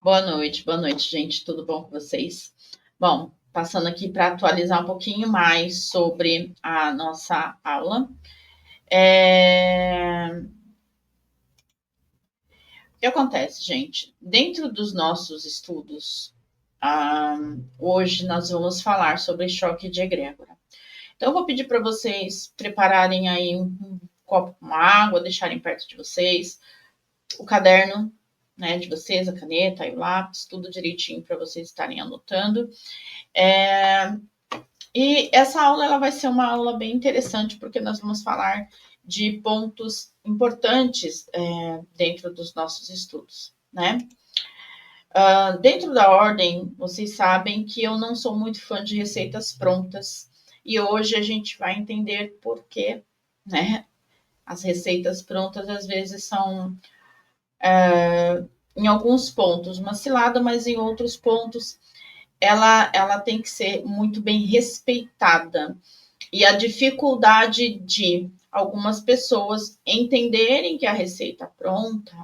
boa noite, gente. Tudo bom com vocês? Bom, passando aqui para atualizar um pouquinho mais sobre a nossa aula. O que acontece, gente? Dentro dos nossos estudos, hoje nós vamos falar sobre choque de egrégora. Então, eu vou pedir para vocês prepararem aí um copo com água, deixarem perto de vocês, o caderno, né, de vocês, a caneta e o lápis, tudo direitinho para vocês estarem anotando. E essa aula ela vai ser uma aula bem interessante, porque nós vamos falar de pontos importantes dentro dos nossos estudos, né? Dentro da ordem, vocês sabem que eu não sou muito fã de receitas prontas, e hoje a gente vai entender por que, né? As receitas prontas às vezes são em alguns pontos uma cilada, mas em outros pontos ela tem que ser muito bem respeitada. E a dificuldade de algumas pessoas entenderem que a receita pronta,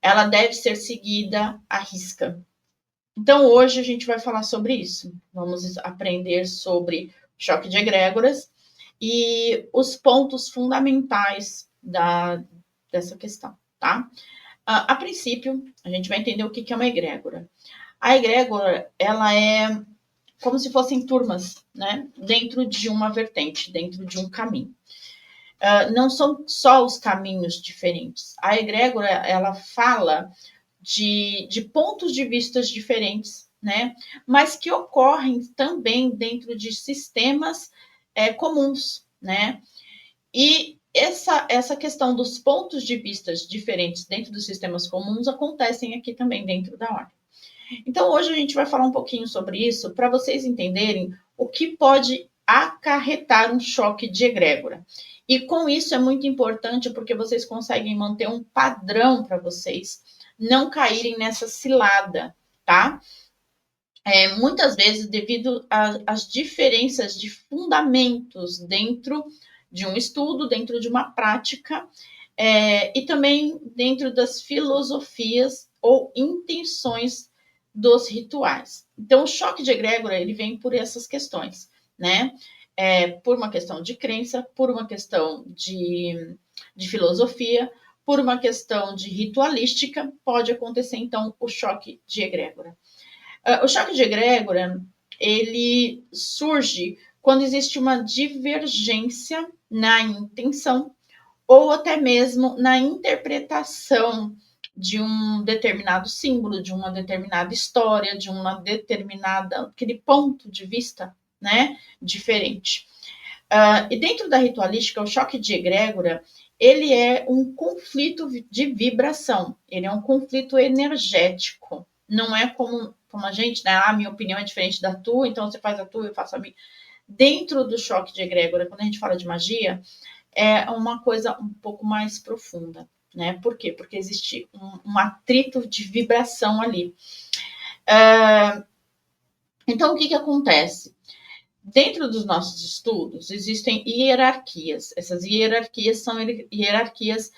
ela deve ser seguida à risca. Então, hoje a gente vai falar sobre isso. Vamos aprender sobre choque de egrégoras e os pontos fundamentais dessa questão, tá? A princípio, a gente vai entender o que é uma egrégora. A egrégora, ela é como se fossem turmas, né? Dentro de uma vertente, dentro de um caminho. Não são só os caminhos diferentes. A egrégora, ela fala de pontos de vista diferentes, né? Mas que ocorrem também dentro de sistemas comuns, né? E essa questão dos pontos de vista diferentes dentro dos sistemas comuns acontecem aqui também dentro da ordem. Então, hoje a gente vai falar um pouquinho sobre isso para vocês entenderem o que pode acarretar um choque de egrégora. E com isso é muito importante porque vocês conseguem manter um padrão para vocês não caírem nessa cilada, tá? Muitas vezes, devido às diferenças de fundamentos dentro de um estudo, dentro de uma prática, e também dentro das filosofias ou intenções dos rituais. Então, o choque de egrégora, ele vem por essas questões, né? Por uma questão de crença, por uma questão de filosofia, por uma questão de ritualística, pode acontecer, então, o choque de egrégora. O choque de egrégora, ele surge quando existe uma divergência na intenção ou até mesmo na interpretação de um determinado símbolo, de uma determinada história, de uma determinada aquele ponto de vista, né, diferente. E dentro da ritualística, o choque de egrégora, ele é um conflito de vibração, ele é um conflito energético. Não é como a gente, né? Minha opinião é diferente da tua, então você faz a tua, eu faço a minha. Dentro do choque de egrégora, quando a gente fala de magia, é uma coisa um pouco mais profunda, né? Por quê? Porque existe um atrito de vibração ali. Então, o que acontece? Dentro dos nossos estudos, existem hierarquias. Essas hierarquias são hierarquias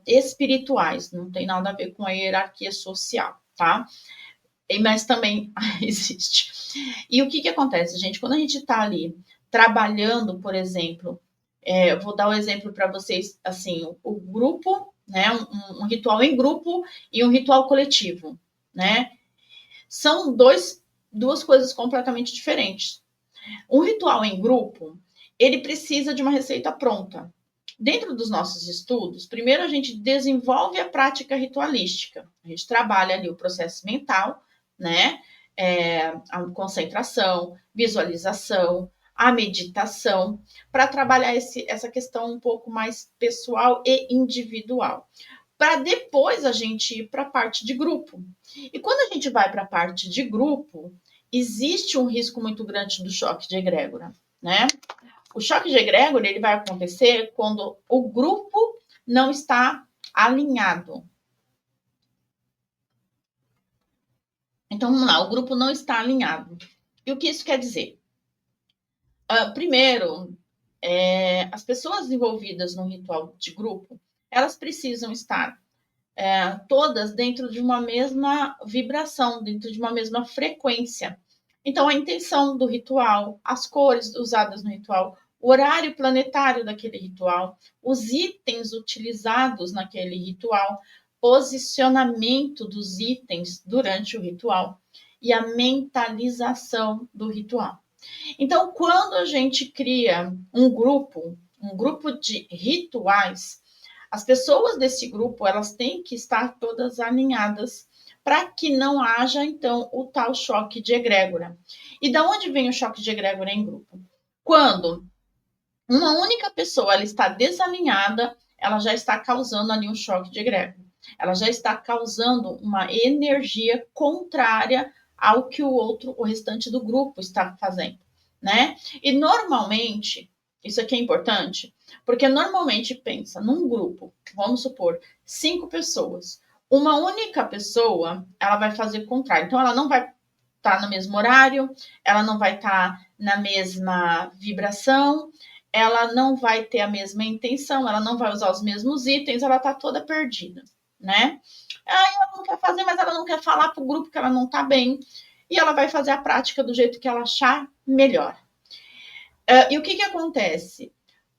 espirituais, não tem nada a ver com a hierarquia social, tá? Mas também existe. E o que acontece, gente? Quando a gente está ali trabalhando, por exemplo, eu vou dar um exemplo para vocês, assim, o grupo, né? Um ritual em grupo e um ritual coletivo, né? São duas coisas completamente diferentes. Um ritual em grupo, ele precisa de uma receita pronta. Dentro dos nossos estudos, primeiro a gente desenvolve a prática ritualística. A gente trabalha ali o processo mental, né? A concentração, visualização, a meditação, para trabalhar essa questão um pouco mais pessoal e individual. Para depois a gente ir para a parte de grupo. E quando a gente vai para a parte de grupo, existe um risco muito grande do choque de egrégora, né? O choque de egrégora ele vai acontecer quando o grupo não está alinhado. Então, vamos lá, o grupo não está alinhado. E o que isso quer dizer? Primeiro, as pessoas envolvidas no ritual de grupo, elas precisam estar todas dentro de uma mesma vibração, dentro de uma mesma frequência. Então, a intenção do ritual, as cores usadas no ritual, o horário planetário daquele ritual, os itens utilizados naquele ritual, posicionamento dos itens durante o ritual e a mentalização do ritual. Então, quando a gente cria um grupo de rituais, as pessoas desse grupo, elas têm que estar todas alinhadas para que não haja, então, o tal choque de egrégora. E da onde vem o choque de egrégora em grupo? Quando uma única pessoa ela está desalinhada, ela já está causando ali um choque de egrégora. Ela já está causando uma energia contrária ao que o restante do grupo está fazendo, né? E normalmente, isso aqui é importante, porque normalmente pensa num grupo, vamos supor, 5 pessoas. Uma única pessoa, ela vai fazer o contrário. Então, ela não vai estar no mesmo horário, ela não vai estar na mesma vibração, ela não vai ter a mesma intenção, ela não vai usar os mesmos itens, ela está toda perdida, né? Aí ela não quer fazer, mas ela não quer falar para o grupo que ela não está bem, e ela vai fazer a prática do jeito que ela achar melhor. E o que acontece?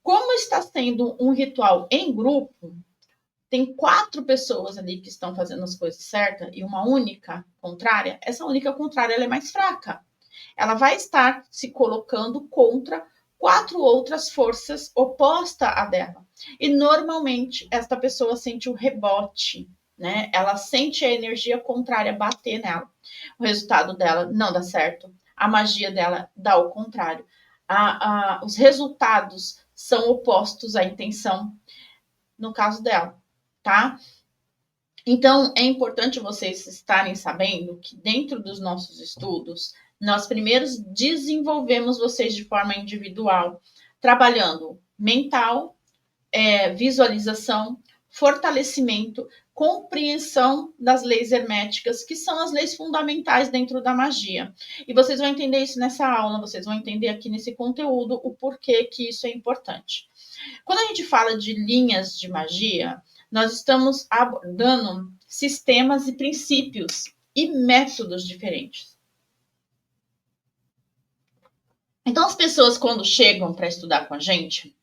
Como está sendo um ritual em grupo, tem 4 pessoas ali que estão fazendo as coisas certas e uma única contrária, essa única contrária ela é mais fraca. Ela vai estar se colocando contra 4 outras forças opostas a dela. E normalmente esta pessoa sente o rebote, né? Ela sente a energia contrária bater nela. O resultado dela não dá certo. A magia dela dá o contrário. Os resultados são opostos à intenção, no caso dela, tá? Então, é importante vocês estarem sabendo que dentro dos nossos estudos, nós primeiro desenvolvemos vocês de forma individual, trabalhando mental, visualização, fortalecimento, compreensão das leis herméticas, que são as leis fundamentais dentro da magia. E vocês vão entender isso nessa aula, vocês vão entender aqui nesse conteúdo o porquê que isso é importante. Quando a gente fala de linhas de magia, nós estamos abordando sistemas e princípios e métodos diferentes. Então, as pessoas, quando chegam para estudar com a gente,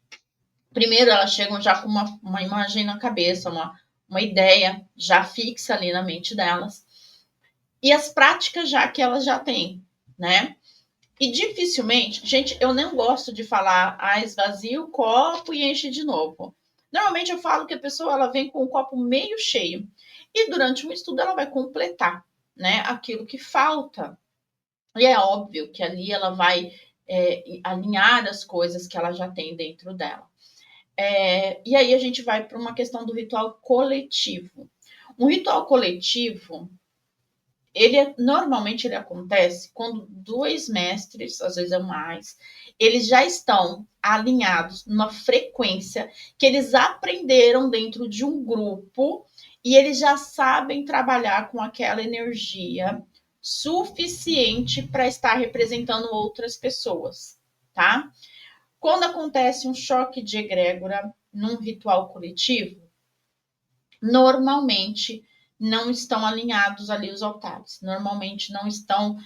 primeiro elas chegam já com uma imagem na cabeça, uma ideia já fixa ali na mente delas, e as práticas já que elas já têm, né? E dificilmente, gente, eu não gosto de falar, esvazia o copo e enche de novo. Normalmente eu falo que a pessoa ela vem com o copo meio cheio e durante um estudo ela vai completar, né, aquilo que falta. E é óbvio que ali ela vai alinhar as coisas que ela já tem dentro dela. E aí a gente vai para uma questão do ritual coletivo. Um ritual coletivo, normalmente ele acontece quando 2 mestres, às vezes é mais, eles já estão alinhados numa frequência que eles aprenderam dentro de um grupo e eles já sabem trabalhar com aquela energia suficiente para estar representando outras pessoas, tá? Quando acontece um choque de egrégora num ritual coletivo, normalmente não estão alinhados ali os altares, normalmente não estão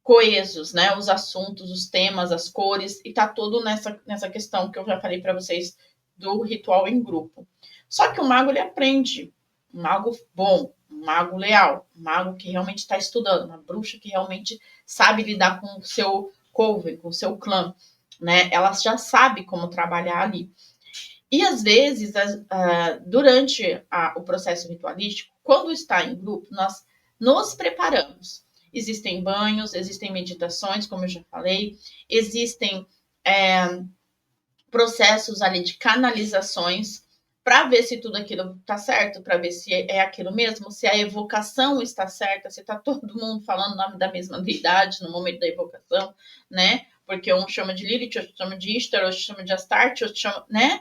coesos, né? Os assuntos, os temas, as cores, e tá tudo nessa questão que eu já falei para vocês do ritual em grupo. Só que o mago ele aprende, um mago bom, um mago leal, um mago que realmente está estudando, uma bruxa que realmente sabe lidar com o seu coven, com o seu clã, né? Ela já sabe como trabalhar ali. E às vezes, durante o processo ritualístico, quando está em grupo, nós nos preparamos. Existem banhos, existem meditações, como eu já falei, existem processos ali de canalizações para ver se tudo aquilo está certo, para ver se é aquilo mesmo, se a evocação está certa, se está todo mundo falando o nome da mesma deidade no momento da evocação, né? Porque um chama de Lilith, outro chama de Ishtar, outro chama de Astarte, outro chama, né?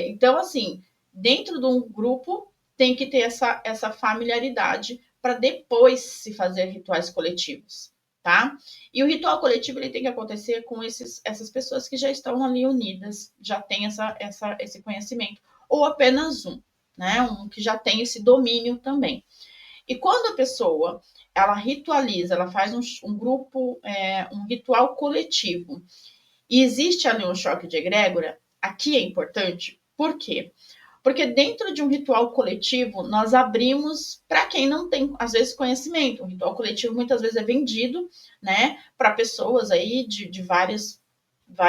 Então, assim, dentro de um grupo tem que ter essa familiaridade para depois se fazer rituais coletivos, tá? E o ritual coletivo ele tem que acontecer com essas pessoas que já estão ali unidas, já têm esse conhecimento, ou apenas um, né? Um que já tem esse domínio também. E quando a pessoa ela ritualiza, ela faz um grupo, um ritual coletivo, e existe ali um choque de egrégora, aqui é importante, por quê? Porque dentro de um ritual coletivo, nós abrimos para quem não tem, às vezes, conhecimento. O ritual coletivo muitas vezes é vendido, né, para pessoas aí de vários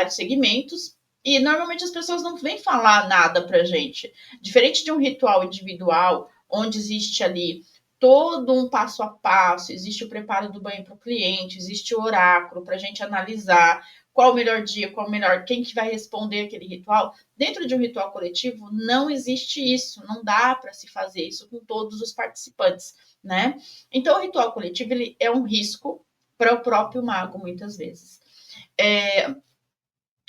segmentos, e normalmente as pessoas não vêm falar nada para gente. Diferente de um ritual individual, onde existe ali todo um passo a passo, existe o preparo do banho para o cliente, existe o oráculo para a gente analisar qual o melhor dia, qual o melhor, quem que vai responder aquele ritual. Dentro de um ritual coletivo não existe isso, não dá para se fazer isso com todos os participantes, né? Então o ritual coletivo ele é um risco para o próprio mago muitas vezes.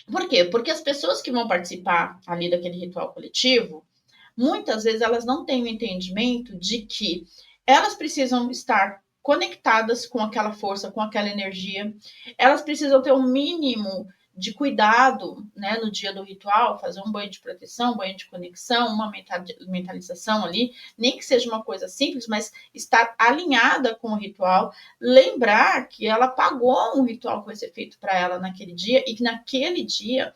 Por quê? Porque as pessoas que vão participar ali daquele ritual coletivo, muitas vezes elas não têm o entendimento de que elas precisam estar conectadas com aquela força, com aquela energia. Elas precisam ter um mínimo de cuidado, né, no dia do ritual, fazer um banho de proteção, um banho de conexão, uma mentalização ali, nem que seja uma coisa simples, mas estar alinhada com o ritual, lembrar que ela pagou um ritual que vai ser feito para ela naquele dia e que naquele dia,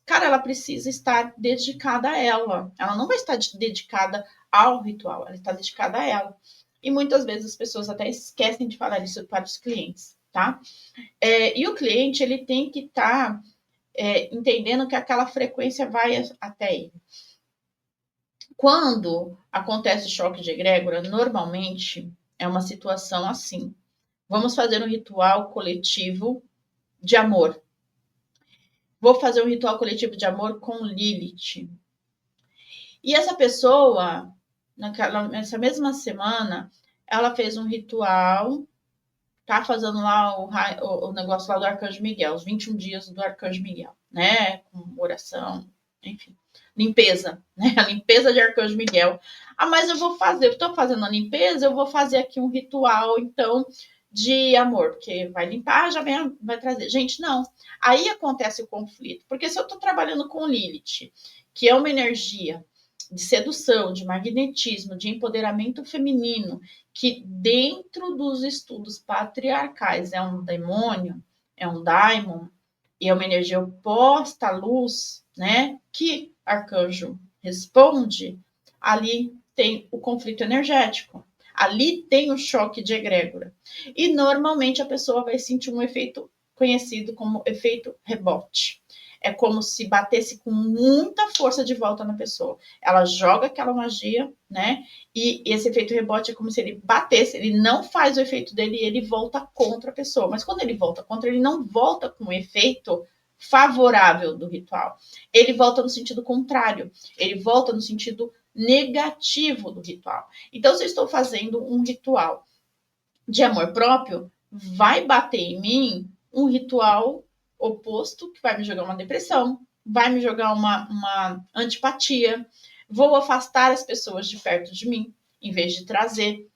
cara, ela precisa estar dedicada a ela. Ela não vai estar dedicada ao ritual, ela está dedicada a ela. E muitas vezes as pessoas até esquecem de falar isso para os clientes, tá? E o cliente, ele tem que estar entendendo que aquela frequência vai até ele. Quando acontece choque de egrégora, normalmente é uma situação assim. Vamos fazer um ritual coletivo de amor. Vou fazer um ritual coletivo de amor com Lilith. E essa pessoa, nessa mesma semana, ela fez um ritual, tá fazendo lá o negócio lá do Arcanjo Miguel, os 21 dias do Arcanjo Miguel, né? Com oração, enfim. Limpeza, né? A limpeza de Arcanjo Miguel. Ah, mas eu estou fazendo a limpeza, eu vou fazer aqui um ritual, então, de amor, porque vai limpar, já vai trazer. Gente, não. Aí acontece o conflito, porque se eu estou trabalhando com Lilith, que é uma energia de sedução, de magnetismo, de empoderamento feminino, que dentro dos estudos patriarcais é um demônio, é um daimon, e é uma energia oposta à luz, né? Que arcanjo responde, ali tem o conflito energético. Ali tem o choque de egrégora. E normalmente a pessoa vai sentir um efeito conhecido como efeito rebote. É como se batesse com muita força de volta na pessoa. Ela joga aquela magia, né? E esse efeito rebote é como se ele batesse, ele não faz o efeito dele e ele volta contra a pessoa. Mas quando ele volta contra, ele não volta com o efeito favorável do ritual. Ele volta no sentido contrário. Ele volta no sentido negativo do ritual. Então, se eu estou fazendo um ritual de amor próprio, vai bater em mim um ritual oposto que vai me jogar uma depressão, vai me jogar uma antipatia, vou afastar as pessoas de perto de mim, em vez de trazer.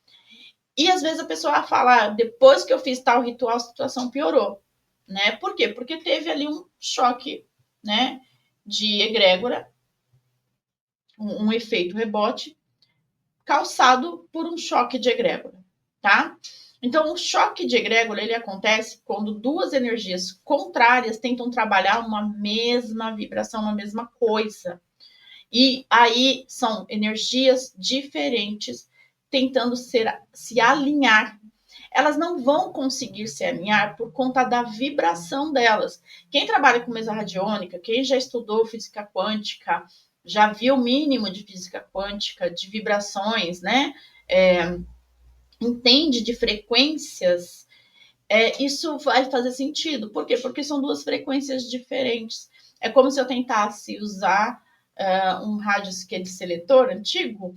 E às vezes a pessoa fala, depois que eu fiz tal ritual, a situação piorou, né? Por quê? Porque teve ali um choque, né, de egrégora, um efeito rebote, causado por um choque de egrégora, tá? Então, o choque de egrégora, ele acontece quando duas energias contrárias tentam trabalhar uma mesma vibração, uma mesma coisa. E aí são energias diferentes tentando se alinhar. Elas não vão conseguir se alinhar por conta da vibração delas. Quem trabalha com mesa radiônica, quem já estudou física quântica, já viu o mínimo de física quântica, de vibrações, né? Entende de frequências, isso vai fazer sentido. Por quê? Porque são duas frequências diferentes. É como se eu tentasse usar um rádio seletor antigo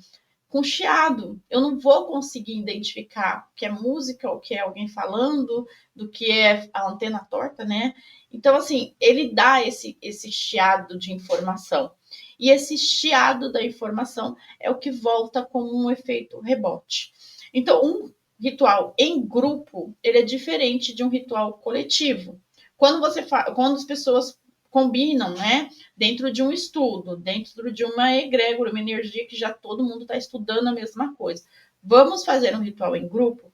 com chiado. Eu não vou conseguir identificar o que é música, o que é alguém falando, do que é a antena torta, né? Então, assim, ele dá esse chiado de informação. E esse chiado da informação é o que volta como um efeito rebote. Então, um ritual em grupo, ele é diferente de um ritual coletivo. Quando as pessoas combinam, né? Dentro de um estudo, dentro de uma egrégora, uma energia que já todo mundo está estudando a mesma coisa. Vamos fazer um ritual em grupo?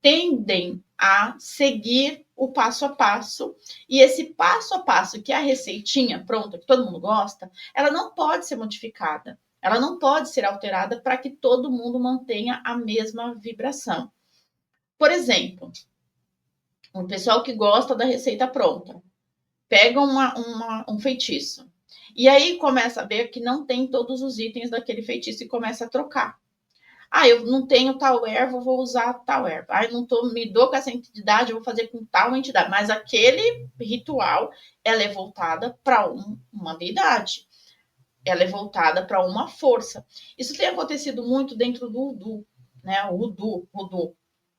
Tendem a seguir o passo a passo, e esse passo a passo, que é a receitinha pronta, que todo mundo gosta, ela não pode ser modificada, ela não pode ser alterada para que todo mundo mantenha a mesma vibração. Por exemplo, um pessoal que gosta da receita pronta, pega um feitiço, e aí começa a ver que não tem todos os itens daquele feitiço e começa a trocar. Ah, eu não tenho tal erva, vou usar tal erva. Ah, eu não me dou com essa entidade, eu vou fazer com tal entidade. Mas aquele ritual, ela é voltada para uma deidade. Ela é voltada para uma força. Isso tem acontecido muito dentro do voodoo, né? O voodoo.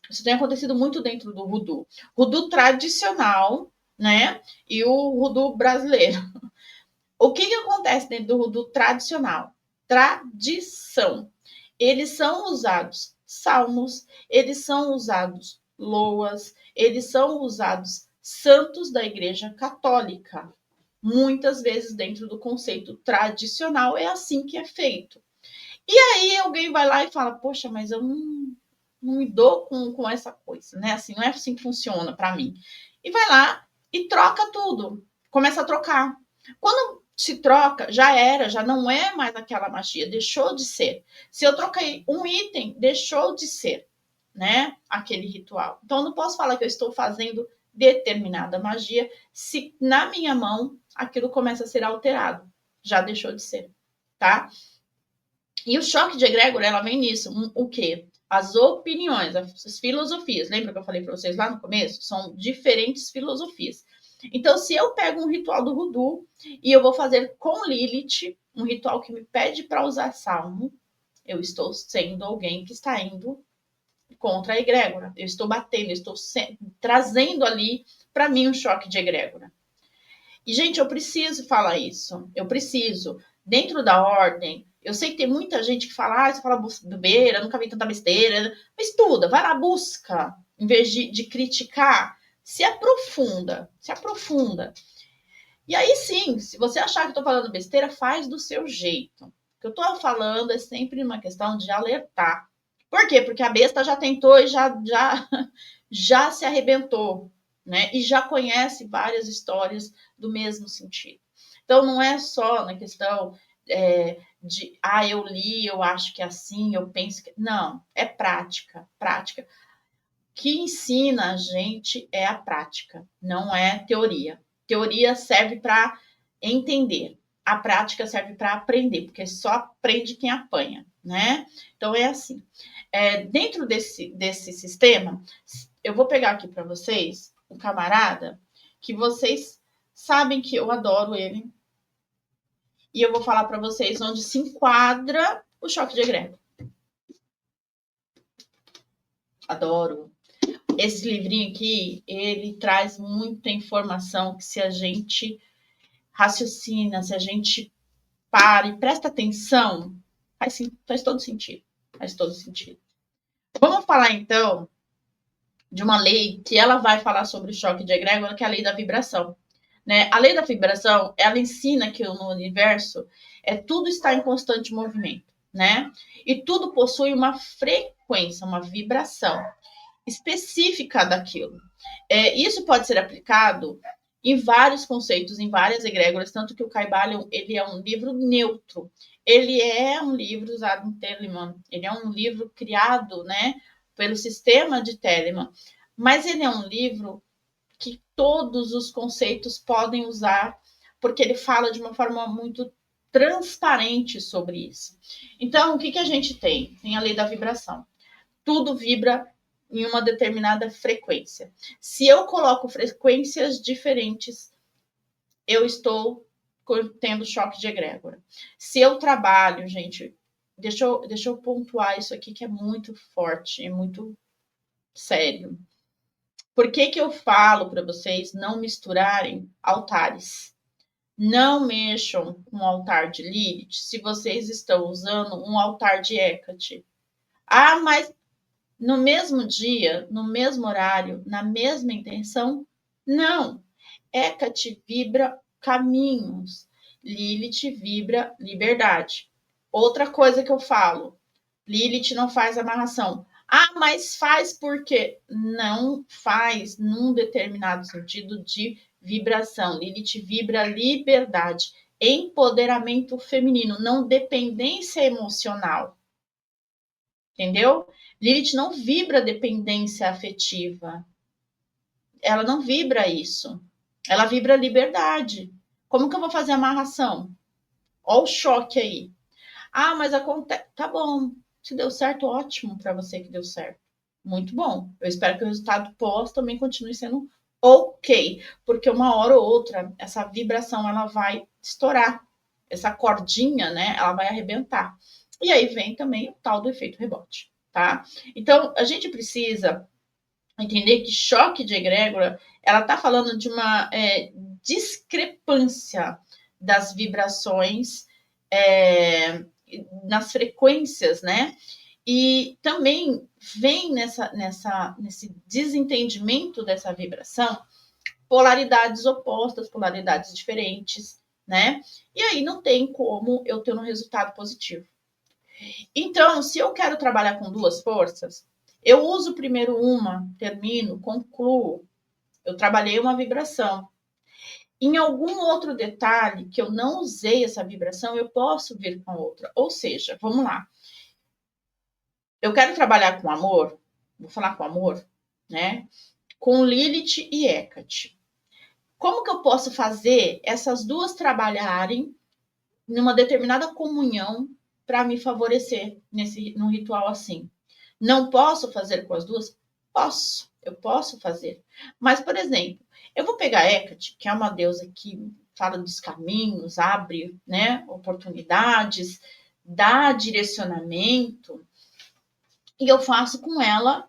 Isso tem acontecido muito dentro do voodoo. Voodoo tradicional, né? E o voodoo brasileiro. O que acontece dentro do voodoo tradicional? Tradição. Eles são usados salmos, eles são usados loas, eles são usados santos da Igreja Católica. Muitas vezes dentro do conceito tradicional é assim que é feito. E aí alguém vai lá e fala, poxa, mas eu não me dou com essa coisa, né? Assim, não é assim que funciona para mim. E vai lá e troca tudo. Começa a trocar. Quando se troca, já era, já não é mais aquela magia, deixou de ser. Se eu troquei um item, deixou de ser, né? Aquele ritual. Então, eu não posso falar que eu estou fazendo determinada magia se na minha mão aquilo começa a ser alterado. Já deixou de ser, tá? E o choque de egrégora, ela vem nisso. O quê? As opiniões, as filosofias. Lembra que eu falei para vocês lá no começo? São diferentes filosofias. Então, se eu pego um ritual do voodoo e eu vou fazer com Lilith, um ritual que me pede para usar salmo, eu estou sendo alguém que está indo contra a egrégora. Eu estou batendo, eu estou trazendo ali para mim um choque de egrégora. E, gente, eu preciso falar isso. Eu preciso. Dentro da ordem, eu sei que tem muita gente que fala, você fala bobeira, nunca vi tanta besteira. Mas estuda, vai lá, busca. Em vez de criticar, se aprofunda, se aprofunda. E aí sim, se você achar que eu tô falando besteira, faz do seu jeito. O que eu tô falando é sempre uma questão de alertar. Por quê? Porque a besta já tentou e já se arrebentou, né? E já conhece várias histórias do mesmo sentido. Então, não é só na questão de, eu li, eu acho que é assim, eu penso que... Não, é prática, prática. O que ensina a gente é a prática, não é teoria. Teoria serve para entender, a prática serve para aprender, porque só aprende quem apanha, né? Então, é assim. Dentro desse sistema, eu vou pegar aqui para vocês um camarada que vocês sabem que eu adoro ele. E eu vou falar para vocês onde se enquadra o choque de egrégora. Adoro. Esse livrinho aqui, ele traz muita informação que se a gente raciocina, se a gente para e presta atenção, faz todo sentido. Faz todo sentido. Vamos falar, então, de uma lei que ela vai falar sobre o choque de egrégora, que é a lei da vibração. Né? A lei da vibração, ela ensina que no universo tudo está em constante movimento, né? E tudo possui uma frequência, uma vibração específica daquilo. Isso pode ser aplicado em vários conceitos, em várias egrégoras, tanto que o Kybalion, ele é um livro neutro. Ele é um livro usado em Telemann, ele é um livro criado, né, pelo sistema de Telemann, mas ele é um livro que todos os conceitos podem usar, porque ele fala de uma forma muito transparente sobre isso. Então, o que a gente tem? Tem a lei da vibração. Tudo vibra em uma determinada frequência. Se eu coloco frequências diferentes, eu estou tendo choque de egrégora. Se eu trabalho, gente, deixa eu pontuar isso aqui que é muito forte, é muito sério. Por que eu falo para vocês não misturarem altares? Não mexam com o altar de Lilith se vocês estão usando um altar de Hecate. Mas no mesmo dia, no mesmo horário, na mesma intenção? Não. Hecate vibra caminhos. Lilith vibra liberdade. Outra coisa que eu falo, Lilith não faz amarração. Ah, mas faz porque não faz num determinado sentido de vibração. Lilith vibra liberdade, empoderamento feminino, não dependência emocional. Entendeu? Lilith não vibra dependência afetiva. Ela não vibra isso. Ela vibra liberdade. Como que eu vou fazer amarração? Olha o choque aí. Ah, mas acontece. Tá bom. Se deu certo, ótimo para você que deu certo. Muito bom. Eu espero que o resultado pós também continue sendo ok. Porque uma hora ou outra, essa vibração ela vai estourar. Essa cordinha, né? Ela vai arrebentar. E aí vem também o tal do efeito rebote, tá? Então, a gente precisa entender que choque de egrégora, ela está falando de uma discrepância das vibrações nas frequências, né? E também vem nesse desentendimento dessa vibração polaridades opostas, polaridades diferentes, né? E aí não tem como eu ter um resultado positivo. Então, se eu quero trabalhar com duas forças, eu uso primeiro uma, termino, concluo. Eu trabalhei uma vibração. Em algum outro detalhe que eu não usei essa vibração, eu posso vir com outra. Ou seja, vamos lá. Eu quero trabalhar com amor, vou falar com amor, né? Com Lilith e Hecate. Como que eu posso fazer essas duas trabalharem numa determinada comunhão para me favorecer num ritual assim? Não posso fazer com as duas? Posso, eu posso fazer. Mas, por exemplo, eu vou pegar Hecate, que é uma deusa que fala dos caminhos, abre, né, oportunidades, dá direcionamento, e eu faço com ela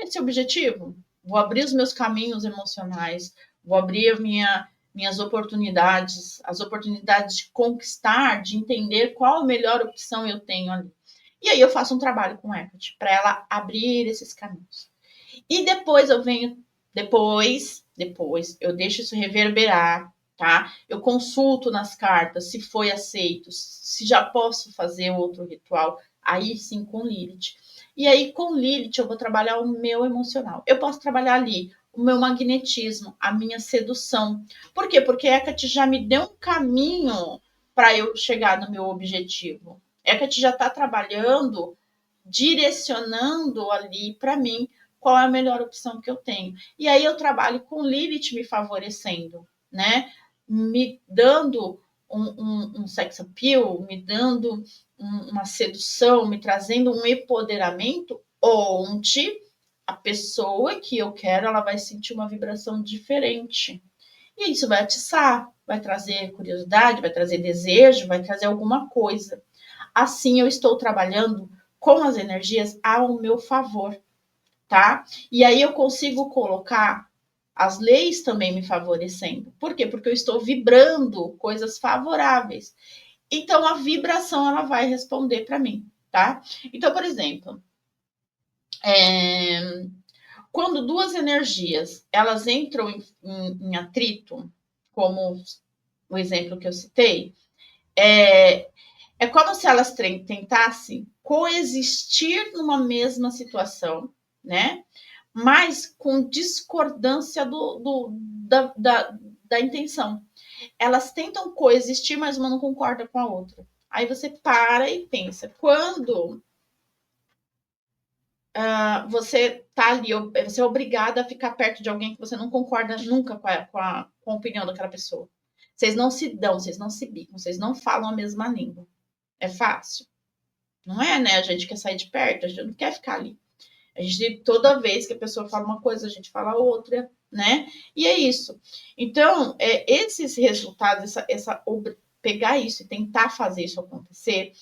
esse objetivo. Vou abrir os meus caminhos emocionais, vou abrir minhas oportunidades, as oportunidades de conquistar, de entender qual a melhor opção eu tenho ali. E aí eu faço um trabalho com Hecate para ela abrir esses caminhos. E depois eu venho, depois eu deixo isso reverberar, tá? Eu consulto nas cartas se foi aceito, se já posso fazer outro ritual, aí sim com Lilith. E aí com Lilith eu vou trabalhar o meu emocional. Eu posso trabalhar ali o meu magnetismo, a minha sedução. Por quê? Porque Hecate já me deu um caminho para eu chegar no meu objetivo. Hecate já está trabalhando, direcionando ali para mim qual é a melhor opção que eu tenho. E aí eu trabalho com Lilith me favorecendo, né? Me dando um sex appeal, me dando uma sedução, me trazendo um empoderamento, onde a pessoa que eu quero, ela vai sentir uma vibração diferente. E isso vai atiçar, vai trazer curiosidade, vai trazer desejo, vai trazer alguma coisa. Assim eu estou trabalhando com as energias ao meu favor, tá? E aí eu consigo colocar as leis também me favorecendo. Por quê? Porque eu estou vibrando coisas favoráveis. Então a vibração ela vai responder para mim, tá? Então, por exemplo, quando duas energias elas entram em atrito, como o exemplo que eu citei, é como se elas tentassem coexistir numa mesma situação, né? Mas com discordância da intenção. Elas tentam coexistir, mas uma não concorda com a outra. Aí você para e pensa, quando você tá ali, você é obrigada a ficar perto de alguém que você não concorda nunca com a opinião daquela pessoa. Vocês não se dão, vocês não se bicam, vocês não falam a mesma língua. É fácil? Não é, né? A gente quer sair de perto, a gente não quer ficar ali. A gente, toda vez que a pessoa fala uma coisa, a gente fala outra, né? E é isso. Então, esses resultados, pegar isso e tentar fazer isso acontecer,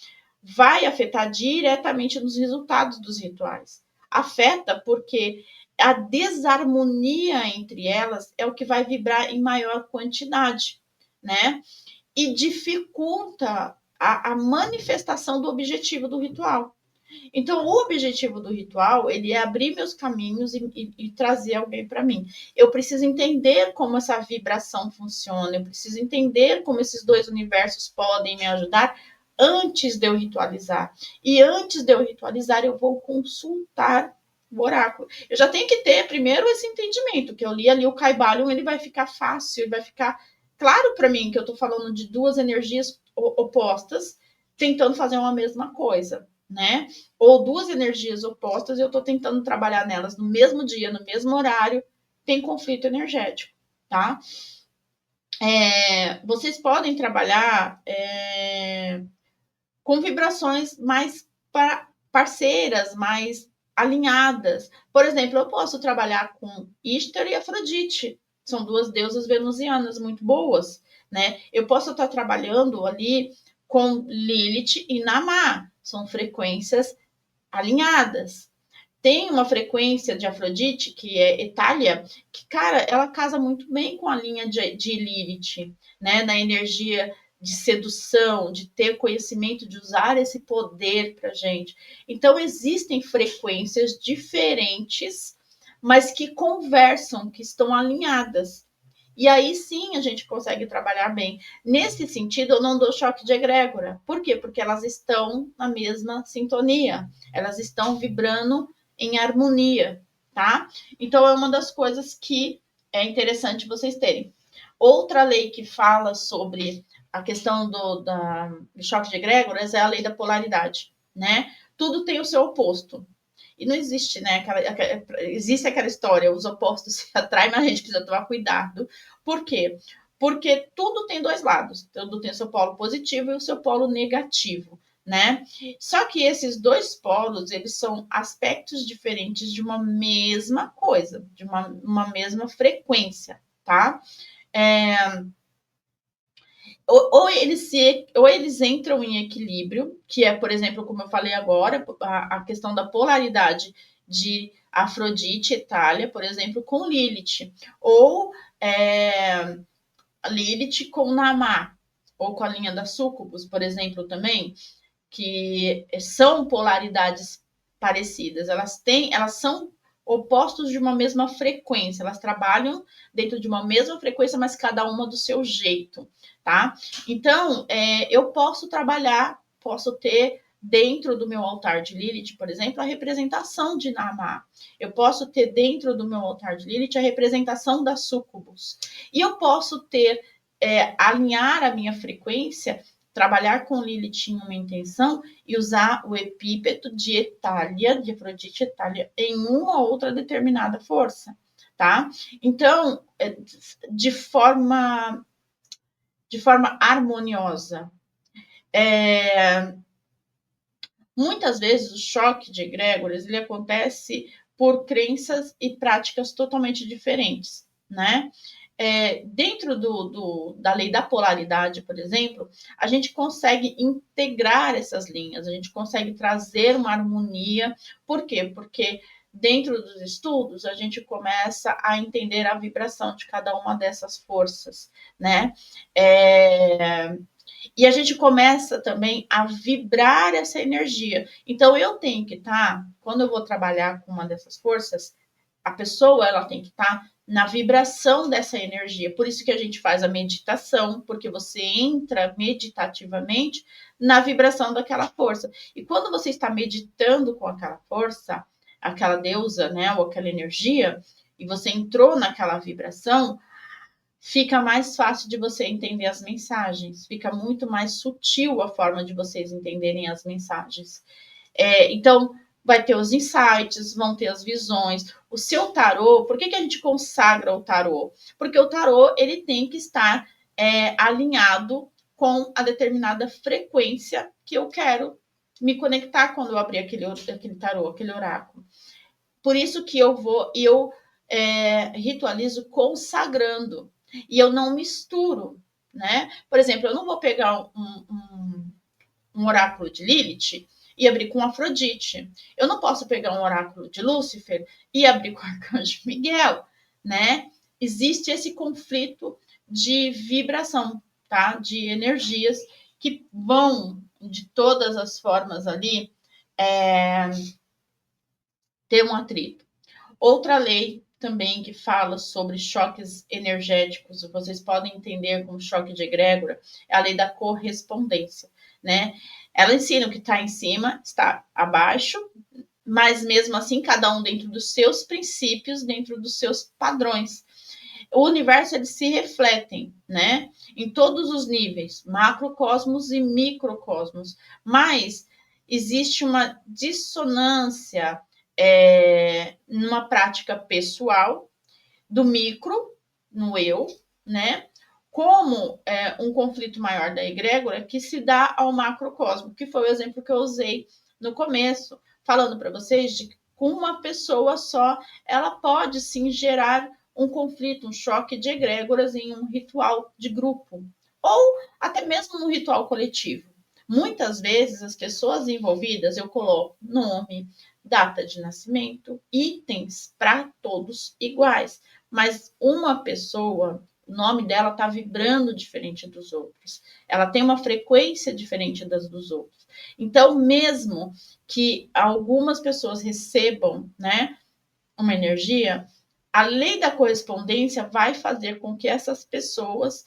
vai afetar diretamente nos resultados dos rituais. Afeta porque a desarmonia entre elas é o que vai vibrar em maior quantidade, né? E dificulta a manifestação do objetivo do ritual. Então, o objetivo do ritual, ele é abrir meus caminhos e trazer alguém para mim. Eu preciso entender como essa vibração funciona, eu preciso entender como esses dois universos podem me ajudar antes de eu ritualizar. E antes de eu ritualizar, eu vou consultar o oráculo. Eu já tenho que ter primeiro esse entendimento, que eu li ali o Kybalion, ele vai ficar fácil, ele vai ficar claro para mim que eu estou falando de duas energias opostas tentando fazer uma mesma coisa, né? Ou duas energias opostas e eu estou tentando trabalhar nelas no mesmo dia, no mesmo horário, tem conflito energético, tá? Vocês podem trabalhar com vibrações mais parceiras, mais alinhadas. Por exemplo, eu posso trabalhar com Íster e Afrodite, são duas deusas venusianas muito boas, né? Eu posso estar trabalhando ali com Lilith e Namá, são frequências alinhadas. Tem uma frequência de Afrodite, que é Etália, que, cara, ela casa muito bem com a linha de Lilith, né? Na energia de sedução, de ter conhecimento, de usar esse poder pra gente. Então, existem frequências diferentes, mas que conversam, que estão alinhadas. E aí sim a gente consegue trabalhar bem. Nesse sentido, eu não dou choque de egrégora. Por quê? Porque elas estão na mesma sintonia, elas estão vibrando em harmonia, tá? Então é uma das coisas que é interessante vocês terem. Outra lei que fala sobre a questão do choque de egrégoras é a lei da polaridade, né? Tudo tem o seu oposto. E não existe, né? Existe aquela história, os opostos se atraem, mas a gente precisa tomar cuidado. Por quê? Porque tudo tem dois lados. Tudo tem o seu polo positivo e o seu polo negativo, né? Só que esses dois polos, eles são aspectos diferentes de uma mesma coisa, de uma mesma frequência, tá? Ou eles entram em equilíbrio, que é, por exemplo, como eu falei agora, a questão da polaridade de Afrodite e Itália, por exemplo, com Lilith, ou Lilith com Namá, ou com a linha da Súcubus, por exemplo, também, que são polaridades parecidas, elas são opostos de uma mesma frequência, elas trabalham dentro de uma mesma frequência, mas cada uma do seu jeito, tá? Então, eu posso trabalhar, posso ter dentro do meu altar de Lilith, por exemplo, a representação de Namá. Eu posso ter dentro do meu altar de Lilith a representação da Súcubus. E eu posso ter, alinhar a minha frequência, trabalhar com Lilith em uma intenção e usar o epípeto de Etália, de Afrodite Etália, em uma outra determinada força, tá? Então, de forma harmoniosa. Muitas vezes o choque de egrégoras ele acontece por crenças e práticas totalmente diferentes, né? Dentro da lei da polaridade, por exemplo, a gente consegue integrar essas linhas, a gente consegue trazer uma harmonia. Por quê? Porque dentro dos estudos a gente começa a entender a vibração de cada uma dessas forças, né? E a gente começa também a vibrar essa energia. Então eu tenho que estar, quando eu vou trabalhar com uma dessas forças, a pessoa ela tem que estar na vibração dessa energia. Por isso que a gente faz a meditação, porque você entra meditativamente na vibração daquela força. E quando você está meditando com aquela força, aquela deusa, né, ou aquela energia, e você entrou naquela vibração, fica mais fácil de você entender as mensagens, fica muito mais sutil a forma de vocês entenderem as mensagens. Então, vai ter os insights, vão ter as visões. O seu tarô, por que a gente consagra o tarô? Porque o tarô ele tem que estar alinhado com a determinada frequência que eu quero me conectar quando eu abrir aquele tarô, aquele oráculo. Por isso que eu ritualizo consagrando. E eu não misturo, né? Por exemplo, eu não vou pegar um oráculo de Lilith e abrir com Afrodite. Eu não posso pegar um oráculo de Lúcifer e abrir com o Arcanjo Miguel, né? Existe esse conflito de vibração, tá? De energias que vão de todas as formas ali ter um atrito. Outra lei também que fala sobre choques energéticos, vocês podem entender como choque de egrégora, é a lei da correspondência, né? Ela ensina o que está em cima, está abaixo, mas mesmo assim, cada um dentro dos seus princípios, dentro dos seus padrões. O universo, eles se refletem, né? Em todos os níveis, macrocosmos e microcosmos, mas existe uma dissonância numa prática pessoal do micro, no eu, né? Como um conflito maior da egrégora que se dá ao macrocosmo, que foi o exemplo que eu usei no começo, falando para vocês de que com uma pessoa só, ela pode sim gerar um conflito, um choque de egrégoras em um ritual de grupo, ou até mesmo no ritual coletivo. Muitas vezes as pessoas envolvidas, eu coloco nome, data de nascimento, itens para todos iguais, mas uma pessoa, o nome dela está vibrando diferente dos outros, ela tem uma frequência diferente das dos outros. Então, mesmo que algumas pessoas recebam, né, uma energia, a lei da correspondência vai fazer com que essas pessoas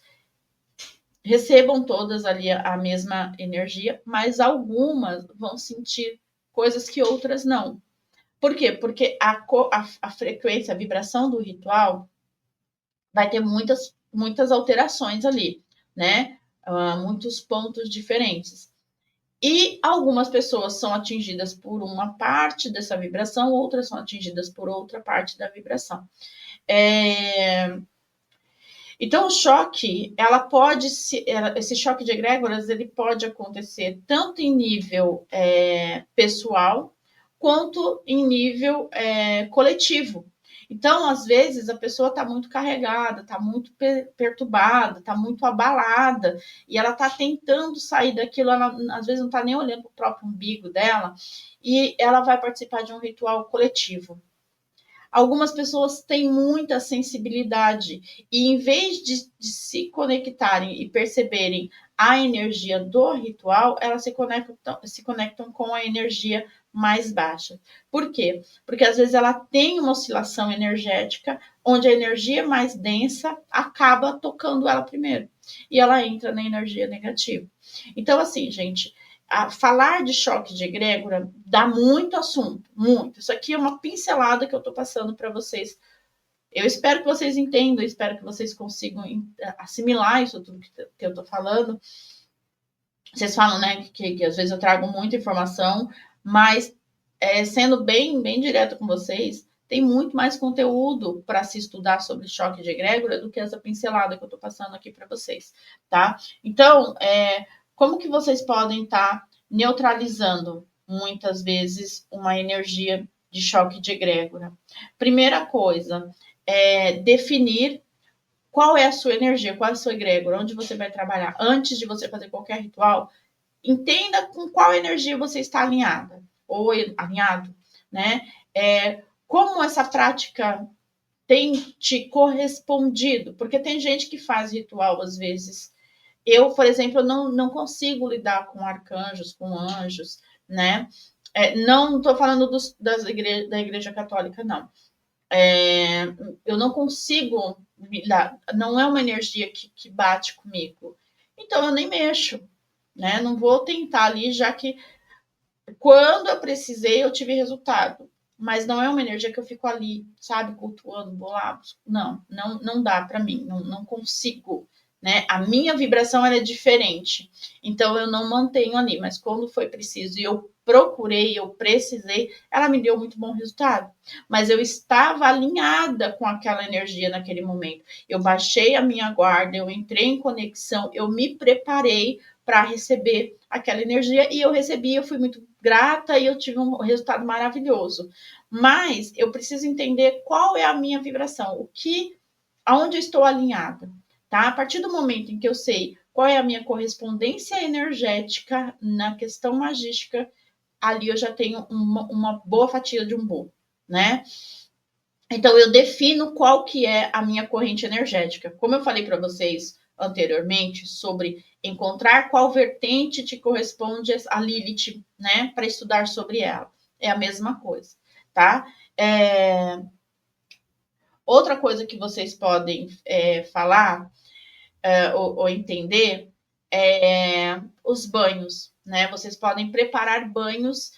recebam todas ali a mesma energia, mas algumas vão sentir coisas que outras não. Por quê? Porque a frequência, a vibração do ritual vai ter muitas alterações ali, né? Muitos pontos diferentes. E algumas pessoas são atingidas por uma parte dessa vibração, outras são atingidas por outra parte da vibração. Então, o choque, esse choque de egrégoras, ele pode acontecer tanto em nível pessoal, quanto em nível coletivo. Então, às vezes, a pessoa está muito carregada, está muito perturbada, está muito abalada, e ela está tentando sair daquilo, ela às vezes não está nem olhando para o próprio umbigo dela, e ela vai participar de um ritual coletivo. Algumas pessoas têm muita sensibilidade e, em vez de se conectarem e perceberem a energia do ritual, elas se conectam com a energia mais baixa. Por quê? Porque às vezes ela tem uma oscilação energética onde a energia mais densa acaba tocando ela primeiro e ela entra na energia negativa. Então, assim, gente, falar de choque de egrégora dá muito assunto, muito. Isso aqui é uma pincelada que eu estou passando para vocês. Eu espero que vocês entendam, espero que vocês consigam assimilar isso tudo que eu estou falando. Vocês falam, né, que às vezes eu trago muita informação, mas sendo bem direto com vocês, tem muito mais conteúdo para se estudar sobre choque de egrégora do que essa pincelada que eu estou passando aqui para vocês, tá? Então, como que vocês podem estar neutralizando muitas vezes uma energia de choque de egrégora? Primeira coisa é definir qual é a sua energia, qual é a sua egrégora, onde você vai trabalhar. Antes de você fazer qualquer ritual, entenda com qual energia você está alinhada ou alinhado, né? Como essa prática tem te correspondido, porque tem gente que faz ritual às vezes. Eu, por exemplo, não consigo lidar com arcanjos, com anjos, né? Não estou falando da Igreja Católica, não. Eu não consigo lidar, não é uma energia que bate comigo. Então, eu nem mexo, né? Não vou tentar ali, já que quando eu precisei, eu tive resultado. Mas não é uma energia que eu fico ali, sabe, cultuando, bolados. Não dá para mim, não consigo. Né? A minha vibração era diferente, então eu não mantenho ali, mas quando foi preciso e eu procurei, eu precisei, ela me deu muito bom resultado, mas eu estava alinhada com aquela energia naquele momento, eu baixei a minha guarda, eu entrei em conexão, eu me preparei para receber aquela energia e eu recebi, eu fui muito grata e eu tive um resultado maravilhoso, mas eu preciso entender qual é a minha vibração, aonde eu estou alinhada. Tá? A partir do momento em que eu sei qual é a minha correspondência energética na questão magística, ali eu já tenho uma boa fatia de um bolo, né? Então, eu defino qual que é a minha corrente energética. Como eu falei para vocês anteriormente sobre encontrar qual vertente te corresponde a Lilith, né, para estudar sobre ela. É a mesma coisa, tá? Outra coisa que vocês podem falar ou entender é os banhos, né? Vocês podem preparar banhos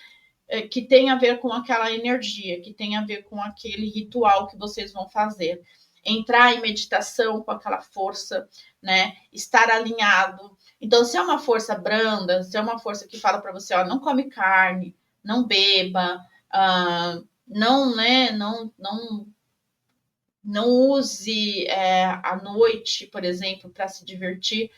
que tem a ver com aquela energia, que tem a ver com aquele ritual que vocês vão fazer. Entrar em meditação com aquela força, né? Estar alinhado. Então, se é uma força branda, se é uma força que fala para você, ó, não come carne, não beba, não, né? Não use à noite, por exemplo, para se divertir.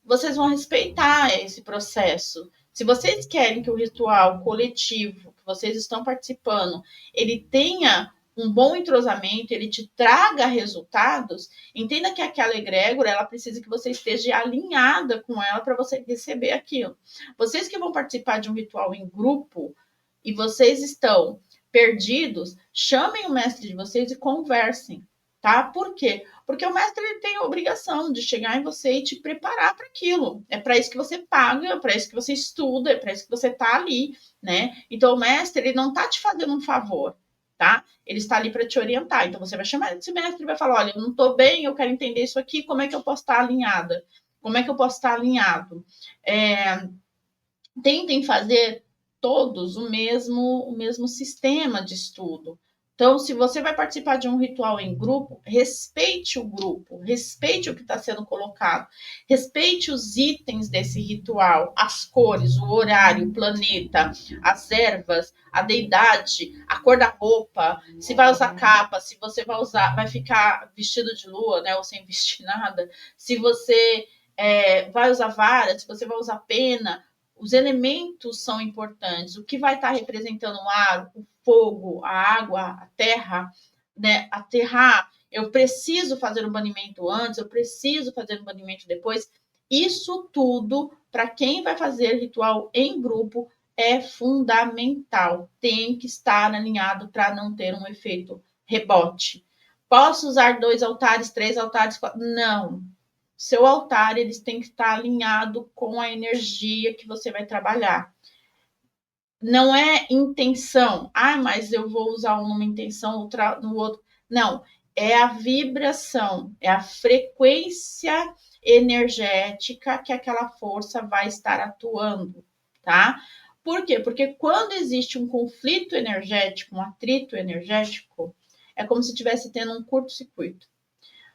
Vocês vão respeitar esse processo. Se vocês querem que o ritual coletivo que vocês estão participando, ele tenha um bom entrosamento, ele te traga resultados, entenda que aquela egrégora, ela precisa que você esteja alinhada com ela para você receber aquilo. Vocês que vão participar de um ritual em grupo e vocês estão perdidos, chamem o mestre de vocês e conversem, tá? Por quê? Porque o mestre ele tem a obrigação de chegar em você e te preparar para aquilo. É para isso que você paga, é para isso que você estuda, é para isso que você está ali, né? Então o mestre ele não está te fazendo um favor, tá? Ele está ali para te orientar. Então você vai chamar esse mestre e vai falar: olha, eu não estou bem, eu quero entender isso aqui, como é que eu posso estar alinhada? Como é que eu posso estar alinhado? Tentem fazer todos o mesmo sistema de estudo. Então, se você vai participar de um ritual em grupo, respeite o grupo, respeite o que está sendo colocado, respeite os itens desse ritual, as cores, o horário, o planeta, as ervas, a deidade, a cor da roupa, se vai usar capa, se você vai ficar vestido de lua, né, ou sem vestir nada, se você vai usar vara, se você vai usar pena. Os elementos são importantes. O que vai estar representando o ar, o fogo, a água, a terra, né? Aterrar. Eu preciso fazer um banimento antes, eu preciso fazer um banimento depois. Isso tudo, para quem vai fazer ritual em grupo, é fundamental. Tem que estar alinhado para não ter um efeito rebote. Posso usar 2 altares, 3 altares? 4? Não. Seu altar eles têm que estar alinhado com a energia que você vai trabalhar. Não é intenção. Mas eu vou usar uma intenção, outra no outro. Não, é a vibração, é a frequência energética que aquela força vai estar atuando, tá? Por quê? Porque quando existe um conflito energético, um atrito energético, é como se estivesse tendo um curto-circuito.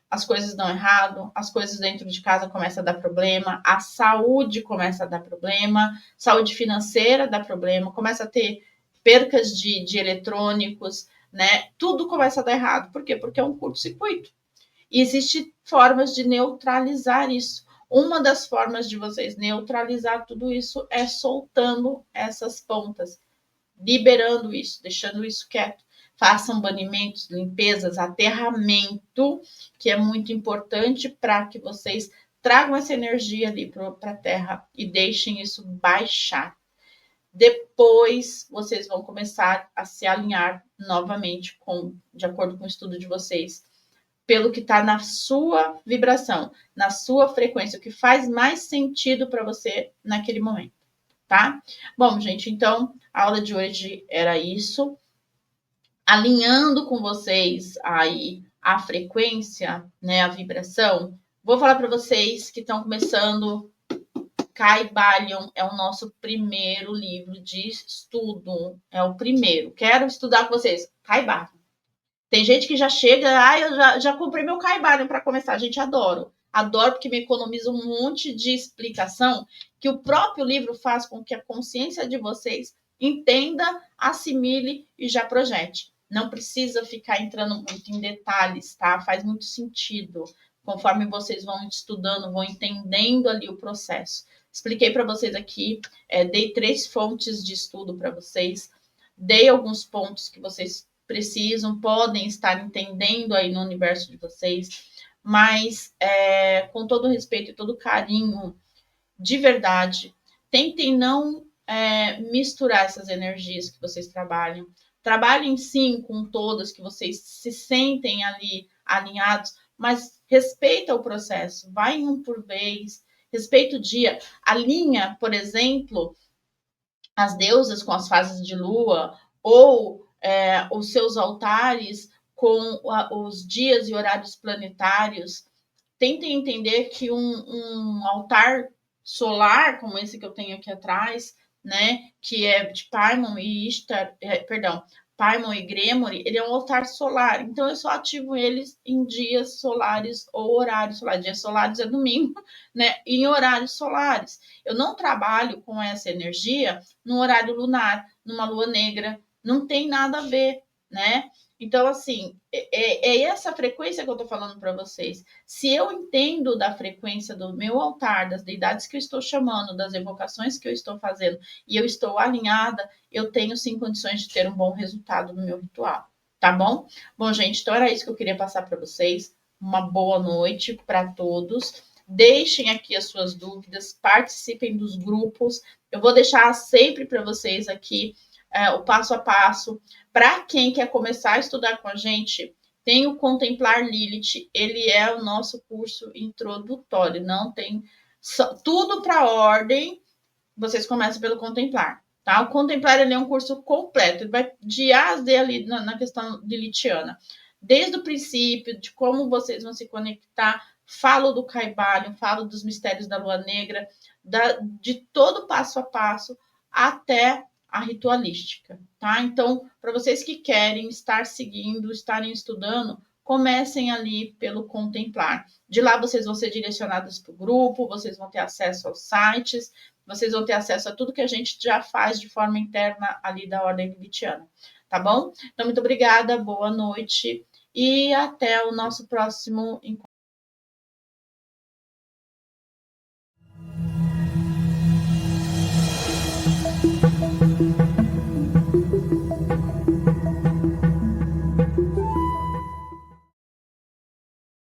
As coisas dão errado, as coisas dentro de casa começam a dar problema, a saúde começa a dar problema, saúde financeira dá problema, começa a ter percas de eletrônicos, né? Tudo começa a dar errado. Por quê? Porque é um curto-circuito. E existem formas de neutralizar isso. Uma das formas de vocês neutralizar tudo isso é soltando essas pontas, liberando isso, deixando isso quieto. Façam banimentos, limpezas, aterramento, que é muito importante para que vocês tragam essa energia ali para a terra e deixem isso baixar. Depois vocês vão começar a se alinhar novamente de acordo com o estudo de vocês, pelo que está na sua vibração, na sua frequência, o que faz mais sentido para você naquele momento, tá? Bom, gente, então a aula de hoje era isso. Alinhando com vocês aí a frequência, né, a vibração, vou falar para vocês que estão começando. Kybalion é o nosso primeiro livro de estudo. É o primeiro. Quero estudar com vocês. Kybalion. Tem gente que já chega, eu já comprei meu Kybalion para começar. Gente, adoro. Adoro porque me economiza um monte de explicação que o próprio livro faz com que a consciência de vocês entenda, assimile e já projete. Não precisa ficar entrando muito em detalhes, tá? Faz muito sentido. Conforme vocês vão estudando, vão entendendo ali o processo. Expliquei para vocês aqui, dei 3 fontes de estudo para vocês, dei alguns pontos que vocês precisam, podem estar entendendo aí no universo de vocês, mas com todo o respeito e todo o carinho, de verdade, tentem não misturar essas energias que vocês trabalham. Trabalhem sim com todas, que vocês se sentem ali alinhados, mas respeita o processo, vai em um por vez, respeita o dia, alinha, por exemplo, as deusas com as fases de lua, ou os seus altares com os dias e horários planetários. Tentem entender que um altar solar, como esse que eu tenho aqui atrás, né, que é de Paimon e Ishtar, Paimon e Gremori, ele é um altar solar. Então, eu só ativo eles em dias solares ou horários solares. Dias solares é domingo, né? E em horários solares. Eu não trabalho com essa energia no horário lunar, numa lua negra. Não tem nada a ver, né? Então, assim, é essa frequência que eu estou falando para vocês. Se eu entendo da frequência do meu altar, das deidades que eu estou chamando, das evocações que eu estou fazendo, e eu estou alinhada, eu tenho sim condições de ter um bom resultado no meu ritual. Tá bom? Bom, gente, então era isso que eu queria passar para vocês. Uma boa noite para todos. Deixem aqui as suas dúvidas, participem dos grupos. Eu vou deixar sempre para vocês aqui o passo a passo. Para quem quer começar a estudar com a gente, tem o Contemplar Lilith, ele é o nosso curso introdutório, não tem tudo para ordem, vocês começam pelo Contemplar, tá? O Contemplar ele é um curso completo, ele vai de A a Z ali na questão lilithiana, desde o princípio, de como vocês vão se conectar, falo do Kaibalho, falo dos mistérios da Lua Negra, de todo passo a passo até a ritualística, tá? Então, para vocês que querem estar seguindo, estarem estudando, comecem ali pelo Contemplar. De lá vocês vão ser direcionados para o grupo, vocês vão ter acesso aos sites, vocês vão ter acesso a tudo que a gente já faz de forma interna ali da Ordem Lilithiana, tá bom? Então, muito obrigada, boa noite e até o nosso próximo encontro.